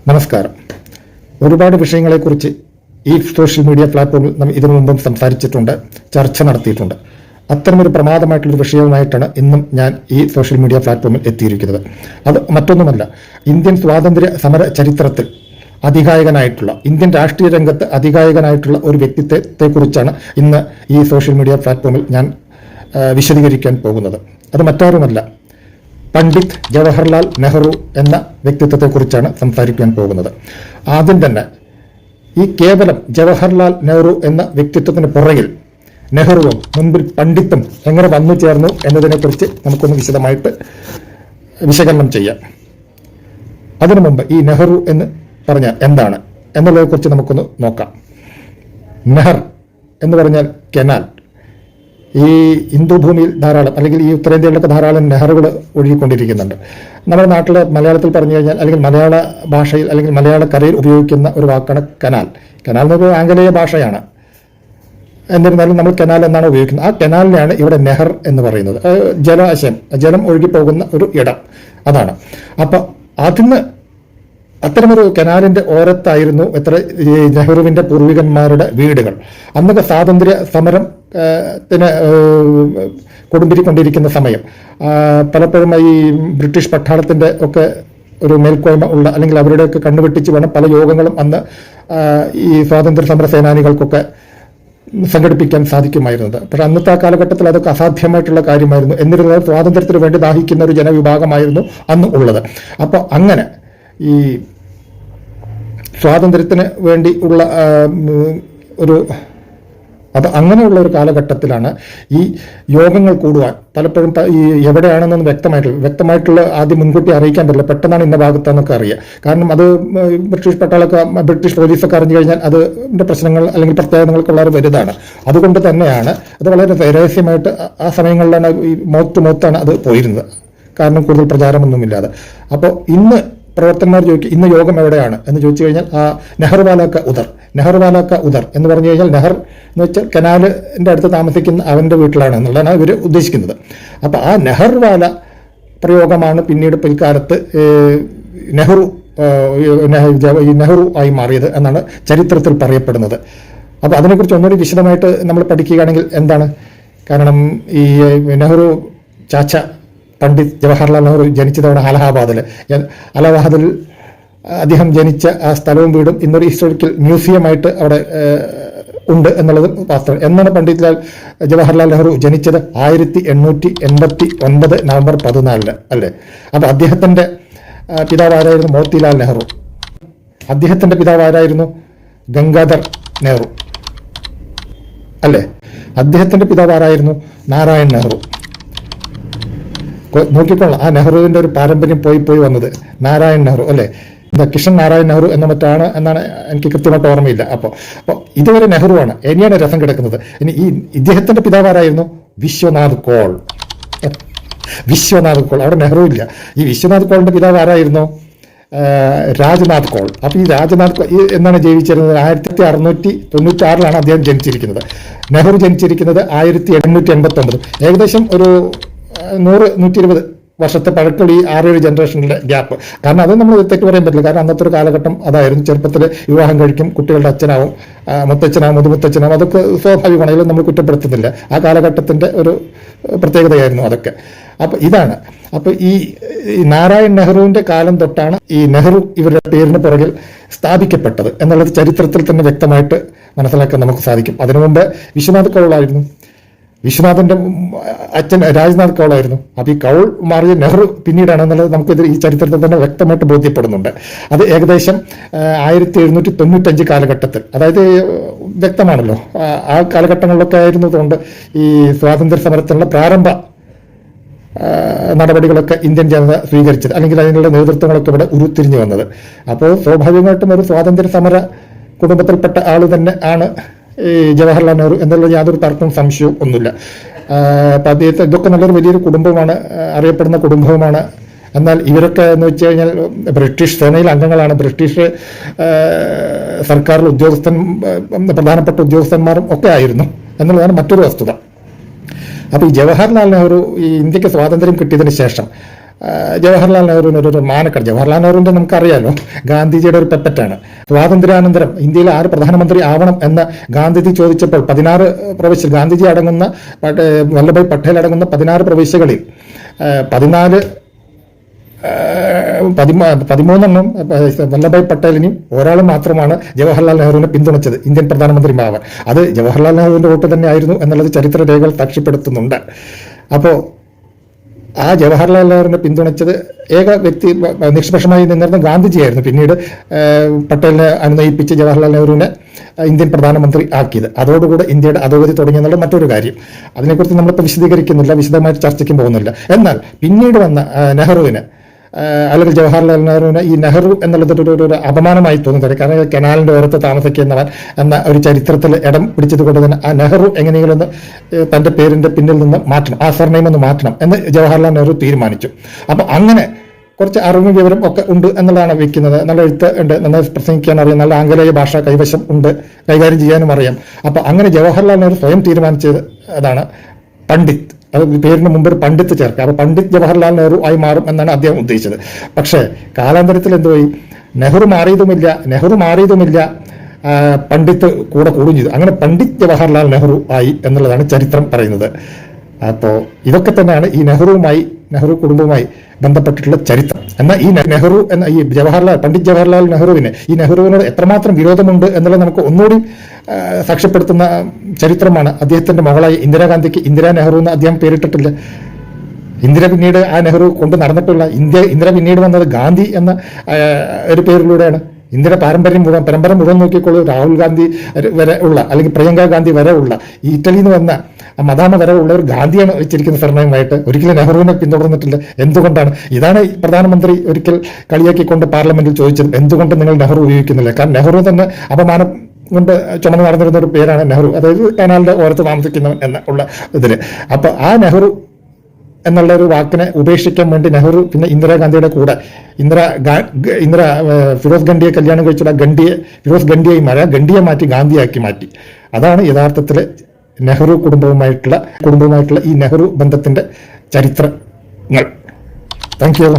നമസ്കാരം. ഒരുപാട് വിഷയങ്ങളെക്കുറിച്ച് ഈ സോഷ്യൽ മീഡിയ പ്ലാറ്റ്ഫോമിൽ നാം ഇതിനു മുമ്പും സംസാരിച്ചിട്ടുണ്ട്, ചർച്ച നടത്തിയിട്ടുണ്ട്. അത്തരമൊരു പ്രമാദമായിട്ടുള്ളൊരു വിഷയവുമായിട്ടാണ് ഇന്നും ഞാൻ ഈ സോഷ്യൽ മീഡിയ പ്ലാറ്റ്ഫോമിൽ എത്തിയിരിക്കുന്നത്. അത് മറ്റൊന്നുമല്ല, ഇന്ത്യൻ സ്വാതന്ത്ര്യ സമര ചരിത്രത്തിൽ അതികായകനായിട്ടുള്ള, ഇന്ത്യൻ രാഷ്ട്രീയ രംഗത്ത് അതികായകനായിട്ടുള്ള ഒരു വ്യക്തിത്വത്തെക്കുറിച്ചാണ് ഇന്ന് ഈ സോഷ്യൽ മീഡിയ പ്ലാറ്റ്ഫോമിൽ ഞാൻ വിശദീകരിക്കാൻ പോകുന്നത്. അത് മറ്റാരുമല്ല, പണ്ഡിറ്റ് ജവഹർലാൽ നെഹ്റു എന്ന വ്യക്തിത്വത്തെക്കുറിച്ചാണ് സംസാരിക്കാൻ പോകുന്നത്. ആദ്യം തന്നെ ഈ കേവലം ജവഹർലാൽ നെഹ്റു എന്ന വ്യക്തിത്വത്തിന് പുറകിൽ നെഹ്റുവും മുൻപിൽ പണ്ഡിത്തും എങ്ങനെ വന്നു ചേർന്നു എന്നതിനെക്കുറിച്ച് നമുക്കൊന്ന് വിശദമായിട്ട് വിശകലനം ചെയ്യാം. അതിനു മുമ്പ് ഈ നെഹ്റു എന്ന് പറഞ്ഞാൽ എന്താണ് എന്നുള്ളതിനെക്കുറിച്ച് നമുക്കൊന്ന് നോക്കാം. നെഹർ എന്ന് പറഞ്ഞാൽ കനാൽ. ഈ ഹിന്ദു ഭൂമിയിൽ ധാരാളം, അല്ലെങ്കിൽ ഈ ഉത്തരേന്ത്യയിലൊക്കെ ധാരാളം നെഹറുകൾ ഒഴുകിക്കൊണ്ടിരിക്കുന്നുണ്ട്. നമ്മുടെ നാട്ടിൽ മലയാളത്തിൽ പറഞ്ഞു കഴിഞ്ഞാൽ, അല്ലെങ്കിൽ മലയാള ഭാഷയിൽ അല്ലെങ്കിൽ മലയാളക്കരയിൽ ഉപയോഗിക്കുന്ന ഒരു വാക്കാണ് കനാൽ. കനാൽ എന്നൊരു ആംഗലേയ ഭാഷയാണ്. എന്നിരുന്നാലും നമ്മൾ കനാൽ എന്നാണ് ഉപയോഗിക്കുന്നത്. ആ കനാലിനെയാണ് ഇവിടെ നെഹർ എന്ന് പറയുന്നത്. ജലാശയം, ജലം ഒഴുകിപ്പോകുന്ന ഒരു ഇടം, അതാണ്. അപ്പം അതിന് അത്തരമൊരു കനാലിന്റെ ഓരത്തായിരുന്നു നെഹ്റുവിന്റെ പൂർവികന്മാരുടെ വീടുകൾ. അന്നൊക്കെ സ്വാതന്ത്ര്യ സമരത്തിന് കൊടുമ്പിരിക്കൊണ്ടിരിക്കുന്ന സമയം, പലപ്പോഴും ഈ ബ്രിട്ടീഷ് പട്ടാളത്തിന്റെ ഒക്കെ ഒരു മേൽക്കോയ്മ ഉള്ള, അല്ലെങ്കിൽ അവരുടെയൊക്കെ കണ്ണുവെട്ടിച്ച് വേണം പല യോഗങ്ങളും അന്ന് ഈ സ്വാതന്ത്ര്യ സമര സേനാനികൾക്കൊക്കെ സംഘടിപ്പിക്കാൻ സാധിക്കുമായിരുന്നത്. പക്ഷെ അന്നത്തെ ആ കാലഘട്ടത്തിൽ അതൊക്കെ അസാധ്യമായിട്ടുള്ള കാര്യമായിരുന്നു. എന്നിരുന്നാലും സ്വാതന്ത്ര്യത്തിന് വേണ്ടി ദാഹിക്കുന്ന ഒരു ജനവിഭാഗമായിരുന്നു അന്ന് ഉള്ളത്. അപ്പോൾ അങ്ങനെ ഈ സ്വാതന്ത്ര്യത്തിന് വേണ്ടി ഉള്ള അങ്ങനെയുള്ള ഒരു കാലഘട്ടത്തിലാണ് ഈ യോഗങ്ങൾ കൂടുവാൻ പലപ്പോഴും ഈ എവിടെയാണെന്നൊന്നും വ്യക്തമായിട്ടുള്ള ആദ്യം മുൻകൂട്ടി അറിയിക്കാൻ പറ്റില്ല. പെട്ടെന്നാണ് ഇന്ന ഭാഗത്താന്നൊക്കെ അറിയുക. കാരണം അത് ബ്രിട്ടീഷ് പോലീസൊക്കെ അറിഞ്ഞു കഴിഞ്ഞാൽ അതിൻ്റെ പ്രശ്നങ്ങൾ അല്ലെങ്കിൽ പ്രത്യേകതകളൊക്കെ വളരെ വലുതാണ്. അതുകൊണ്ട് തന്നെയാണ് അത് വളരെ രഹസ്യമായിട്ട് ആ സമയങ്ങളിലാണ് ഈ മൗത്താണ് അത് പോയിരുന്നത്. കാരണം കൂടുതൽ പ്രചാരമൊന്നുമില്ലാതെ. അപ്പോൾ ഇന്ന് പ്രവർത്തകന്മാർ ചോദിക്കും, ഇന്ന് യോഗം എവിടെയാണ് എന്ന് ചോദിച്ചു കഴിഞ്ഞാൽ ആ നെഹ്റുവാല ക ഉദർ എന്ന് പറഞ്ഞു കഴിഞ്ഞാൽ, നെഹർ എന്ന് വെച്ചാൽ കനാലിൻ്റെ അടുത്ത് താമസിക്കുന്ന അവൻ്റെ വീട്ടിലാണ് എന്നുള്ളതാണ് ഇവർ ഉദ്ദേശിക്കുന്നത്. അപ്പോൾ ആ നെഹ്റുവാല പ്രയോഗമാണ് പിന്നീട് പിൽക്കാലത്ത് നെഹ്റു ആയി മാറിയത് എന്നാണ് ചരിത്രത്തിൽ പറയപ്പെടുന്നത്. അപ്പോൾ അതിനെക്കുറിച്ച് ഒന്നുകൂടി വിശദമായിട്ട് നമ്മൾ പഠിക്കുകയാണെങ്കിൽ എന്താണ്, കാരണം ഈ നെഹ്റു ചാച്ച പണ്ഡിറ്റ് ജവഹർലാൽ നെഹ്റു ജനിച്ചതവിടെ അലഹാബാദിൽ അദ്ദേഹം ജനിച്ച ആ സ്ഥലവും വീടും ഇന്നൊരു ഹിസ്റ്റോറിക്കൽ മ്യൂസിയമായിട്ട് അവിടെ ഉണ്ട് എന്നുള്ളത് വാസ്തവം. എന്നാണ് പണ്ഡിറ്റ് ജവഹർലാൽ നെഹ്റു ജനിച്ചത്? 1889 നവംബർ 14 അല്ലേ? അപ്പോൾ അദ്ദേഹത്തിൻ്റെ പിതാവാരായിരുന്നു മോത്തിലാൽ നെഹ്റു. അദ്ദേഹത്തിൻ്റെ പിതാവാരായിരുന്നു ഗംഗാധർ നെഹ്റു അല്ലേ? അദ്ദേഹത്തിൻ്റെ പിതാവാരായിരുന്നു നാരായൺ നെഹ്റു. നോക്കിക്കോളാം, ആ നെഹ്റുവിൻ്റെ ഒരു പാരമ്പര്യം പോയി വന്നത് നാരായൺ നെഹ്റു അല്ലേ? കിഷൻ നാരായൺ നെഹ്റു എന്ന മറ്റാണ് എന്നാണ് എനിക്ക് കൃത്യമായിട്ട് ഓർമ്മയില്ല. അപ്പോൾ ഇതുവരെ നെഹ്റുവാണ്. ഇനിയാണ് രസം കിടക്കുന്നത്. ഇനി ഈ ഇദ്ദേഹത്തിൻ്റെ പിതാവാരായിരുന്നു വിശ്വനാഥ് കോൾ. അവിടെ നെഹ്റു ഇല്ല. ഈ വിശ്വനാഥ് കോളിൻ്റെ പിതാവ് ആരായിരുന്നു? രാജ്നാഥ് കോൾ. അപ്പോൾ ഈ രാജ്നാഥ് കോൾ എന്നാണ് ജീവിച്ചിരുന്നത്? 1696 അദ്ദേഹം ജനിച്ചിരിക്കുന്നത്. നെഹ്റു ജനിച്ചിരിക്കുന്നത് 1889. ഏകദേശം ഒരു 100-120 വർഷത്തെ പഴക്കമുള്ള ഈ 6-7 ജനറേഷനിലെ ഗ്യാപ്പ്. കാരണം അത് നമ്മൾ തെറ്റ് പറയാൻ പറ്റില്ല. കാരണം അന്നത്തെ ഒരു കാലഘട്ടം അതായിരുന്നു. ചെറുപ്പത്തിൽ വിവാഹം കഴിക്കും, കുട്ടികളുടെ അച്ഛനാവും, മുത്തച്ഛനാവും, മുതുമുത്തച്ഛനാവും. അതൊക്കെ സ്വാഭാവികമാണെങ്കിലും നമ്മൾ കുറ്റപ്പെടുത്തുന്നില്ല. ആ കാലഘട്ടത്തിൻ്റെ ഒരു പ്രത്യേകതയായിരുന്നു അതൊക്കെ. അപ്പോൾ ഇതാണ്. അപ്പോൾ ഈ നാരായൺ നെഹ്റുവിൻ്റെ കാലം തൊട്ടാണ് ഈ നെഹ്റു ഇവരുടെ പേരിന് പുറകിൽ സ്ഥാപിക്കപ്പെട്ടത് എന്നുള്ളത് ചരിത്രത്തിൽ തന്നെ വ്യക്തമായിട്ട് മനസ്സിലാക്കാൻ നമുക്ക് സാധിക്കും. അതിനു മുമ്പ് വിശ്വനാഥ് കൗളായിരുന്നു. വിശ്വനാഥന്റെ അച്ഛൻ രാജ്നാഥ് കൗളായിരുന്നു. അപ്പോൾ ഈ കൗൾ മാറിയ നെഹ്റു പിന്നീടാണെന്നുള്ളത് നമുക്കിത് ഈ ചരിത്രത്തിൽ തന്നെ വ്യക്തമായിട്ട് ബോധ്യപ്പെടുന്നുണ്ട്. അത് ഏകദേശം 1795 കാലഘട്ടത്തിൽ, അതായത് വ്യക്തമാണല്ലോ ആ കാലഘട്ടങ്ങളിലൊക്കെ ആയിരുന്നതുകൊണ്ട് ഈ സ്വാതന്ത്ര്യ സമരത്തിനുള്ള പ്രാരംഭ നടപടികളൊക്കെ ഇന്ത്യൻ ജനത സ്വീകരിച്ചത്, അല്ലെങ്കിൽ അതിനുള്ള നേതൃത്വങ്ങളൊക്കെ ഇവിടെ ഉരുത്തിരിഞ്ഞു വന്നത്. അപ്പോൾ സ്വാഭാവികമായിട്ടും ഒരു സ്വാതന്ത്ര്യ സമര കുടുംബത്തിൽപ്പെട്ട ആൾ തന്നെ ആണ് ഈ ജവഹർലാൽ നെഹ്റു എന്നുള്ള യാതൊരു തർക്കവും സംശയവും ഒന്നുമില്ല. അപ്പം അദ്ദേഹത്തെ ഇതൊക്കെ നല്ലൊരു വലിയൊരു കുടുംബമാണ്, അറിയപ്പെടുന്ന കുടുംബവുമാണ്. എന്നാൽ ഇവരൊക്കെ എന്ന് വെച്ച് കഴിഞ്ഞാൽ ബ്രിട്ടീഷ് സേനയിൽ അംഗങ്ങളാണ്. ബ്രിട്ടീഷ് സർക്കാരിൽ പ്രധാനപ്പെട്ട ഉദ്യോഗസ്ഥന്മാരും ഒക്കെ ആയിരുന്നു എന്നുള്ളതാണ് മറ്റൊരു വസ്തുത. അപ്പോൾ ഈ ജവഹർലാൽ നെഹ്റു ഈ ഇന്ത്യക്ക് സ്വാതന്ത്ര്യം കിട്ടിയതിന് ശേഷം ജവഹർലാൽ നെഹ്റുവിനൊരു മാനക്കട. ജവഹർലാൽ നെഹ്റുവിൻ്റെ നമുക്കറിയാലോ, ഗാന്ധിജിയുടെ ഒരു പെപ്പറ്റാണ്. സ്വാതന്ത്ര്യാനന്തരം ഇന്ത്യയിൽ ആര് പ്രധാനമന്ത്രി ആവണം എന്ന് ഗാന്ധിജി ചോദിച്ചപ്പോൾ 16 പ്രവിശ്യ, ഗാന്ധിജി അടങ്ങുന്ന വല്ലഭായ് പട്ടേൽ അടങ്ങുന്ന 16 പ്രവിശ്യകളിൽ 13 വല്ലഭായ് പട്ടേലിനും ഒരാൾ മാത്രമാണ് ജവഹർലാൽ നെഹ്റുവിനെ പിന്തുണച്ചത് ഇന്ത്യൻ പ്രധാനമന്ത്രിമാവാൻ. അത് ജവഹർലാൽ നെഹ്റുവിൻ്റെ വോട്ട് തന്നെ ആയിരുന്നു എന്നുള്ളത് ചരിത്ര രേഖകൾ സാക്ഷ്യപ്പെടുത്തുന്നുണ്ട്. അപ്പോൾ ആ ജവഹർലാൽ നെഹ്റുവിനെ പിന്തുണച്ചത് ഏക വ്യക്തി നിഷ്പക്ഷമായി നിന്നിരുന്ന ഗാന്ധിജിയായിരുന്നു. പിന്നീട് പട്ടേലിനെ അനുനയിപ്പിച്ച് ജവഹർലാൽ നെഹ്റുവിനെ ഇന്ത്യൻ പ്രധാനമന്ത്രി ആക്കിയത്. അതോടുകൂടെ ഇന്ത്യയുടെ അധോഗതി തുടങ്ങിയെന്നുള്ള മറ്റൊരു കാര്യം. അതിനെക്കുറിച്ച് നമ്മളിപ്പോൾ വിശദീകരിക്കുന്നില്ല, വിശദമായിട്ട് ചർച്ചയ്ക്കും പോകുന്നില്ല. എന്നാൽ പിന്നീട് വന്ന നെഹ്റുവിന് അല്ലെങ്കിൽ ജവഹർലാൽ നെഹ്റുവിന് ഈ നെഹ്റു എന്നുള്ളതൊരു അപമാനമായി തോന്നുന്നത്. കാരണം കനാലിൻ്റെ ഓരത്ത് താമസിക്കുന്നവൻ എന്ന ഒരു ചരിത്രത്തിൽ ഇടം പിടിച്ചത് കൊണ്ട് തന്നെ ആ നെഹ്റു എങ്ങനെയെങ്കിലും ഒന്ന് തൻ്റെ പേരിൻ്റെ പിന്നിൽ നിന്ന് മാറ്റണം, ആ സർനെയിം ഒന്ന് മാറ്റണം എന്ന് ജവഹർലാൽ നെഹ്റു തീരുമാനിച്ചു. അപ്പോൾ അങ്ങനെ കുറച്ച് അറിവും വിവരം ഒക്കെ ഉണ്ട് എന്നുള്ളതാണ് വെക്കുന്നത്. നല്ല എഴുത്ത് ഉണ്ട്, നന്നായി പ്രസംഗിക്കാൻ അറിയാം, നല്ല ആംഗലേയ ഭാഷ കൈവശം ഉണ്ട്, കൈകാര്യം ചെയ്യാനും അറിയാം. അപ്പോൾ അങ്ങനെ ജവഹർലാൽ നെഹ്റു സ്വയം തീരുമാനിച്ചത് അതാണ് പണ്ഡിറ്റ്. അത് പേരിന് മുമ്പ് ഒരു പണ്ഡിറ്റ് ചേർക്കുക. അപ്പോൾ പണ്ഡിറ്റ് ജവഹർലാൽ നെഹ്റു ആയി മാറും എന്നാണ് അദ്ദേഹം ഉദ്ദേശിച്ചത്. പക്ഷേ കാലാന്തരത്തിൽ എന്തുപോയി, നെഹ്റു മാറിയതുമില്ല, പണ്ഡിറ്റ് കൂടെ കൂടും ചെയ്തു. അങ്ങനെ പണ്ഡിറ്റ് ജവഹർലാൽ നെഹ്റു ആയി എന്നുള്ളതാണ് ചരിത്രം പറയുന്നത്. അപ്പോൾ ഇതൊക്കെ തന്നെയാണ് ഈ നെഹ്റു കുടുംബവുമായി ബന്ധപ്പെട്ടിട്ടുള്ള ചരിത്രം. എന്നാൽ ഈ നെഹ്റു എന്ന ഈ പണ്ഡിറ്റ് ജവഹർലാൽ നെഹ്റുവിന് ഈ നെഹ്റുവിനോട് എത്രമാത്രം വിരോധമുണ്ട് എന്നുള്ളത് നമുക്ക് ഒന്നുകൂടി സാക്ഷ്യപ്പെടുത്തുന്ന ചരിത്രമാണ്. അദ്ദേഹത്തിന്റെ മകളായി ഇന്ദിരാഗാന്ധിക്ക് ഇന്ദിരാ നെഹ്റു എന്ന് അദ്ദേഹം പേരിട്ടിട്ടില്ല. ഇന്ദിര പിന്നീട് ആ നെഹ്റു കൊണ്ട് നടന്നിട്ടുള്ള ഇന്ദിര പിന്നീട് വന്നത് ഗാന്ധി എന്ന ഒരു പേരിലൂടെയാണ്. ഇന്ത്യയുടെ പരമ്പര മുഴുവൻ നോക്കിക്കോളൂ, രാഹുൽ ഗാന്ധി വരെ ഉള്ള അല്ലെങ്കിൽ പ്രിയങ്ക ഗാന്ധി വരെ ഉള്ള ഈ ഇറ്റലിയിൽ നിന്ന് വന്ന മദാമ വരെ ഉള്ള ഒരു ഗാന്ധിയാണ് വെച്ചിരിക്കുന്ന സർനെയിമായിട്ട്. ഒരിക്കലും നെഹ്റുവിനെ പിന്തുടർന്നിട്ടില്ല. എന്തുകൊണ്ടാണ്? ഇതാണ് പ്രധാനമന്ത്രി ഒരിക്കൽ കളിയാക്കിക്കൊണ്ട് പാർലമെന്റിൽ ചോദിച്ചത്, എന്തുകൊണ്ട് നിങ്ങൾ നെഹ്റു ഉപയോഗിക്കുന്നില്ല? കാരണം നെഹ്റു തന്നെ അപമാനം കൊണ്ട് ചുമന്ന് നടന്നിരുന്ന ഒരു പേരാണ് നെഹ്റു, അതായത് കനാലിന്റെ ഓരത്ത് താമസിക്കുന്നവൻ എന്ന ഉള്ള ഇതിൽ. അപ്പൊ ആ നെഹ്റു എന്നുള്ള ഒരു വാക്കിനെ ഉപേക്ഷിക്കാൻ വേണ്ടി നെഹ്റു പിന്നെ ഇന്ദിരാഗാന്ധിയുടെ കൂടെ ഫിറോസ് ഗണ്ഡിയെ കല്യാണം കഴിച്ചുള്ള ഫിറോസ് ഗണ്ഡിയെ മാറ്റി ഗാന്ധിയാക്കി മാറ്റി. അതാണ് യഥാർത്ഥത്തിൽ നെഹ്റു കുടുംബവുമായിട്ടുള്ള ഈ നെഹ്റു ബന്ധത്തിന്റെ ചരിത്രങ്ങൾ. Thank you.